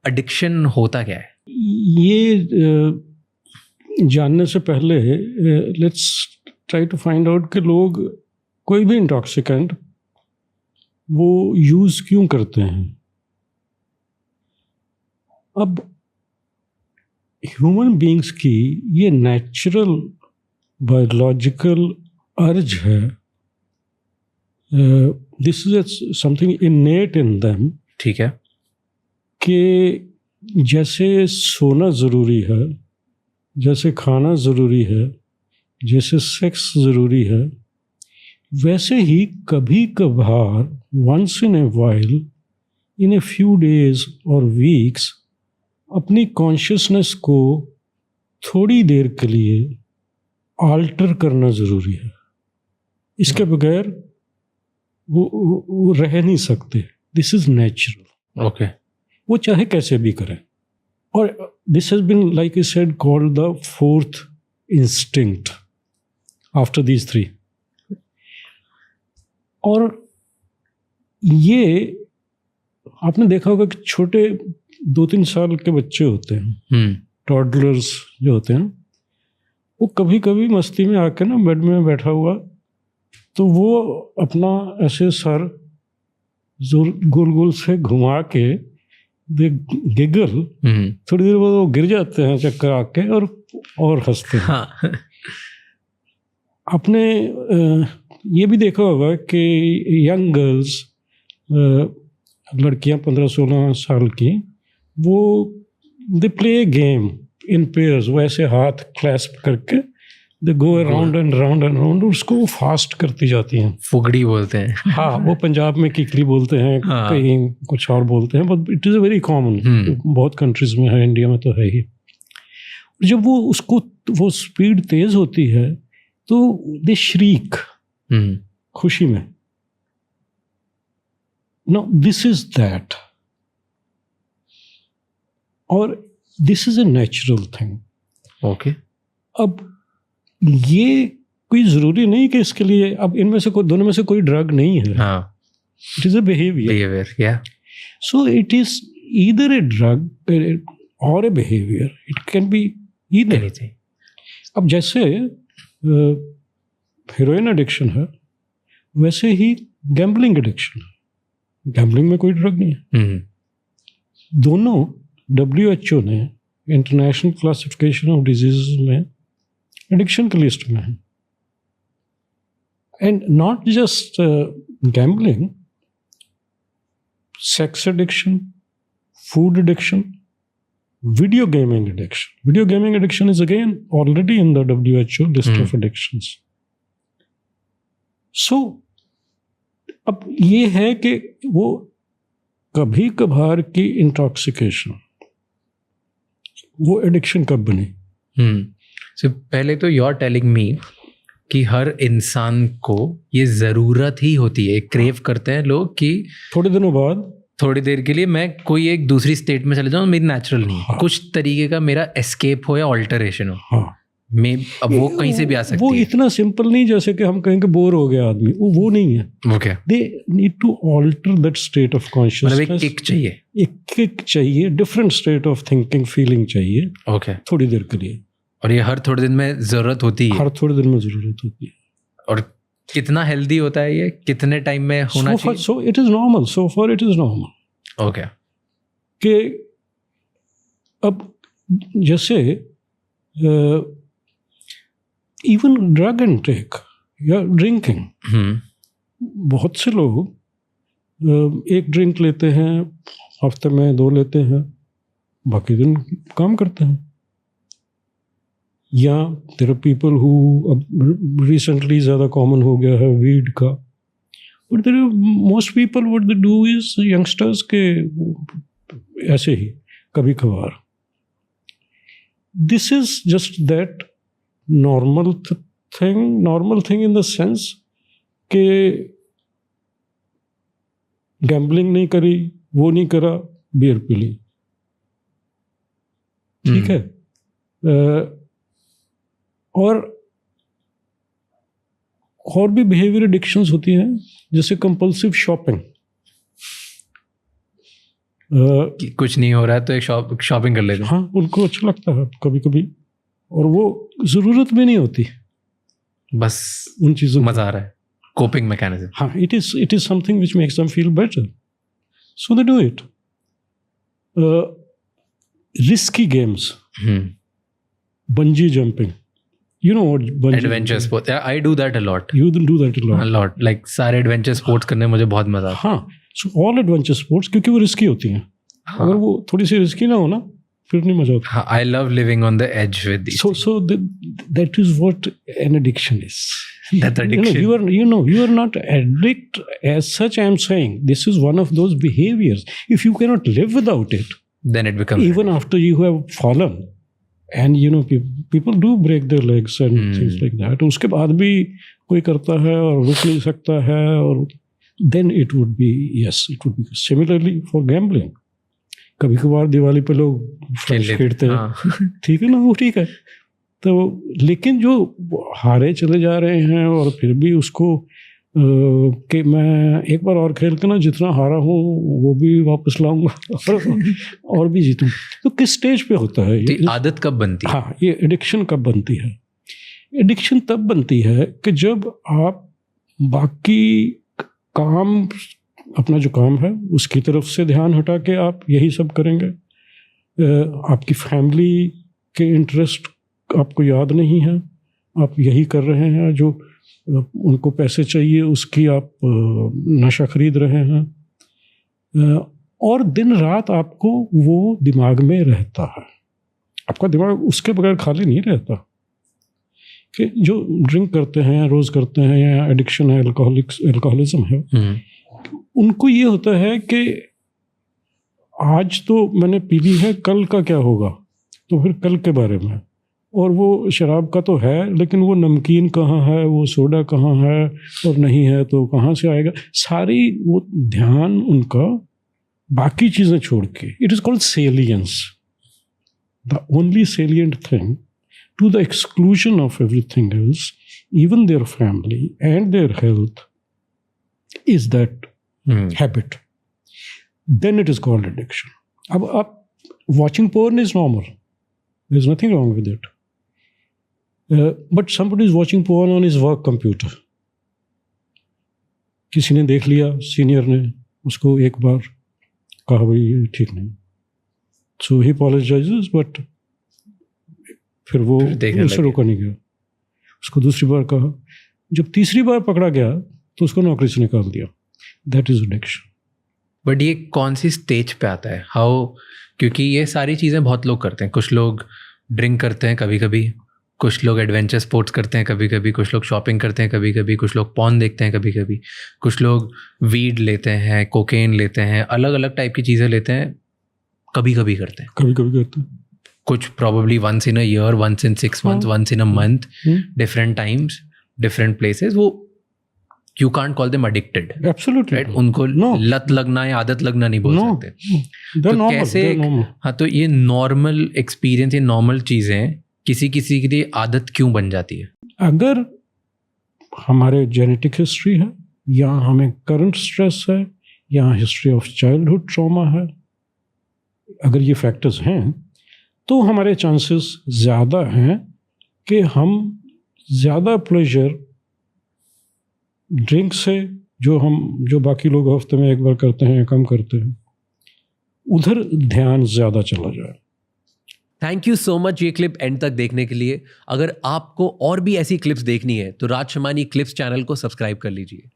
Addiction होता क्या है? ये जानने से पहले let's try to find out कि लोग कोई भी इंटॉक्सिकेंट वो यूज़ क्यों करते हैं। अब ह्यूमन बीइंग्स की ये नेचुरल बायोलॉजिकल अर्ज है, this is something इनेट in them. ठीक है। कि जैसे सोना ज़रूरी है, जैसे खाना ज़रूरी है, जैसे सेक्स ज़रूरी है, वैसे ही कभी कभार once in a while, in a few days और वीक्स, अपनी कॉन्शियसनेस को थोड़ी देर के लिए आल्टर करना ज़रूरी है। इसके बगैर वो रह नहीं सकते। This is natural. ओके। वो चाहे कैसे भी करें। और this has been like I said called the fourth instinct after these three. और ये आपने देखा होगा कि छोटे 2-3 साल के बच्चे होते हैं, टॉडलर्स जो होते हैं, वो कभी कभी मस्ती में आके ना बेड में बैठा हुआ तो वो अपना ऐसे सर गोल गोल से घुमा के दे गिगल, थोड़ी देर बाद वो गिर जाते हैं चक्कर आके और हंसते हैं। हाँ। आपने ये भी देखा होगा कि यंग गर्ल्स, लड़कियां 15-16 साल की, वो they play game in pairs. वो ऐसे हाथ क्लैस्प करके they go around and round and round, उसको फास्ट करती जाती हैं। फुगड़ी बोलते हैं। हाँ, वो पंजाब में किकली बोलते हैं, हाँ। कहीं कुछ और बोलते हैं, but it is a very common, बहुत कंट्रीज में है, इंडिया में तो है ही। जब वो स्पीड तेज होती है तो दे श्रीक खुशी में। नो, दिस इज दैट, और this is a natural thing. Okay. अब ये कोई जरूरी नहीं कि इसके लिए अब इनमें से दोनों में से कोई ड्रग नहीं है। हाँ। इट इज अ बिहेवियर, या so it is either a drug और a behaviour, it can be either anything. अब जैसे हेरोइन एडिक्शन है, वैसे ही गैम्बलिंग एडिक्शन है। गैम्बलिंग में कोई ड्रग नहीं है। दोनों WHO ने इंटरनेशनल क्लासिफिकेशन ऑफ डिजीज में एडिक्शन की लिस्ट में है। And not just gambling, sex addiction, food addiction, video gaming addiction. Video gaming addiction is again already in the WHO list of addictions. So, अब ये है कि वो कभी कभार की इंटॉक्सिकेशन, वो एडिक्शन कब बनी? So, पहले तो you're telling me कि हर इंसान को ये ज़रूरत ही होती है, क्रेव करते हैं लोग कि थोड़े दिनों बाद, थोड़ी देर के लिए मैं कोई एक दूसरी स्टेट में चले जाऊँ, मेरी नेचुरल नहीं। हाँ। कुछ तरीके का मेरा एस्केप हो या ऑल्टरेशन हो। हाँ। मैं अब वो कहीं से भी आ सकती है। वो इतना सिंपल नहीं जैसे कि हम कहेंगे बोर हो गया आदमी, वो नहीं है। Okay. They need to alter that state of consciousness. मतलब एक किक चाहिए, एक किक चाहिए, different state of thinking, feeling चाहिए। ओके। थोड़ी देर के लिए, और ये हर थोड़े दिन में जरूरत होती है। हर थोड़े दिन में जरूरत होती है। और कितना हेल्दी होता है ये, कितने टाइम में होना चाहिए? सो it is normal, so for it is normal. Okay. कि अब जैसे इवन ड्रग इनटेक या ड्रिंकिंग, बहुत से लोग एक ड्रिंक लेते हैं, हफ्ते में 2 लेते हैं, बाकी दिन काम करते हैं। या देयर आर पीपल हु, अब रिसेंटली ज़्यादा कॉमन हो गया है वीड का, but there most people what they do is, youngsters के ऐसे ही कभी कभार। This is just that normal thing in the sense कि गैम्बलिंग नहीं करी, वो नहीं करा, बियर पी ली, ठीक है। और भी बिहेवियर एडिक्शंस होती हैं, जैसे कंपल्सिव शॉपिंग। कि कुछ नहीं हो रहा है तो एक शॉपिंग कर लेते हैं। हाँ, उनको अच्छा लगता है कभी कभी, और वो ज़रूरत भी नहीं होती, बस उन चीज़ों मज़ा आ रहा है, कोपिंग मैकेनिज्म। हाँ, it is something which makes them feel better, so they do it. Risky games, bungee jumping. You know what bungee Adventure sports. Yeah, I do that a lot. You do that a lot. A lot. Like सारे adventure sports करने में मुझे बहुत मजा आता है. हाँ, so all adventure sports क्योंकि वो risky होती हैं. अगर वो थोड़ी सी risky ना हो ना, फिर नहीं मजा आता. हाँ, I love living on the edge with these. So that is what an addiction is. That addiction. You are not addict as such. I am saying this is one of those behaviors. If you cannot live without it, then it becomes even after you have fallen, and people do break their legs and things like that. उसके बाद भी कोई करता है और रुक नहीं सकता है, और then it would be similarly for gambling. कभी कभार दिवाली पे लोग फ्लैश खेलते हैं, ठीक है ना, वो ठीक है. तो लेकिन जो हारे चले जा रहे हैं और फिर भी उसको कि मैं एक बार और खेल के ना जितना हारा हूँ वो भी वापस लाऊंगा और भी जीतूं, तो किस स्टेज पे होता है ये? आदत कब बनती है? हाँ, ये एडिक्शन कब बनती है? एडिक्शन तब बनती है कि जब आप बाकी काम, अपना जो काम है उसकी तरफ से ध्यान हटा के आप यही सब करेंगे. आपकी फैमिली के इंटरेस्ट आपको याद नहीं है, आप यही कर रहे हैं, जो उनको पैसे चाहिए उसकी आप नशा खरीद रहे हैं, और दिन रात आपको वो दिमाग में रहता है. आपका दिमाग उसके बगैर खाली नहीं रहता. कि जो ड्रिंक करते हैं, रोज़ करते हैं, या एडिक्शन है, अल्कोहलिज्म है, उनको ये होता है कि आज तो मैंने पी ली है, कल का क्या होगा, तो फिर कल के बारे में. और वो शराब का तो है, लेकिन वो नमकीन कहाँ है, वो सोडा कहाँ है, और नहीं है तो कहाँ से आएगा. सारी वो ध्यान उनका बाकी चीज़ें छोड़ के, it is called salience. The only salient thing to the exclusion of everything else, even their family and their health, is that habit. Then it is called addiction. अब आप watching porn is normal, there's nothing wrong with it. But somebody is watching porn on his work computer. किसी ने देख लिया, senior ने उसको एक बार कहा भाई ये ठीक नहीं, so he apologizes, but फिर वो उससे रोका नहीं गया. उसको दूसरी बार कहा, जब तीसरी बार पकड़ा गया तो उसको नौकरी से निकाल दिया. That is addiction. बट ये कौन सी स्टेज पे आता है? हाउ? क्योंकि ये सारी चीज़ें बहुत लोग करते हैं. कुछ लोग ड्रिंक करते हैं कभी कभी, कुछ लोग एडवेंचर स्पोर्ट्स करते हैं कभी कभी, कुछ लोग शॉपिंग करते हैं कभी कभी, कुछ लोग पॉर्न देखते हैं कभी कभी, कुछ लोग वीड लेते हैं, कोकेन लेते हैं, अलग अलग टाइप की चीज़ें लेते हैं, कभी कभी करते हैं. कभी कभी करते हैं. कुछ probably once in a year, once in 6 months, once in a month, different times, different places. वो you can't call them addicted. Absolutely. Right? उनको लत लगना या आदत लगना नहीं बोल सकते. तो normal, कैसे? हाँ, तो ये नॉर्मल एक्सपीरियंस, ये नॉर्मल चीज़ें किसी किसी के लिए आदत क्यों बन जाती है? अगर हमारे जेनेटिक हिस्ट्री है, या हमें करंट स्ट्रेस है, या हिस्ट्री ऑफ चाइल्डहुड ट्रॉमा है, अगर ये फैक्टर्स हैं तो हमारे चांसेस ज़्यादा हैं कि हम ज़्यादा प्लेजर ड्रिंक से, जो बाकी लोग हफ्ते में एक बार करते हैं, कम करते हैं, उधर ध्यान ज़्यादा चला जाए. थैंक यू सो मच ये क्लिप एंड तक देखने के लिए. अगर आपको और भी ऐसी क्लिप्स देखनी है तो राज शमानी क्लिप्स चैनल को सब्सक्राइब कर लीजिए.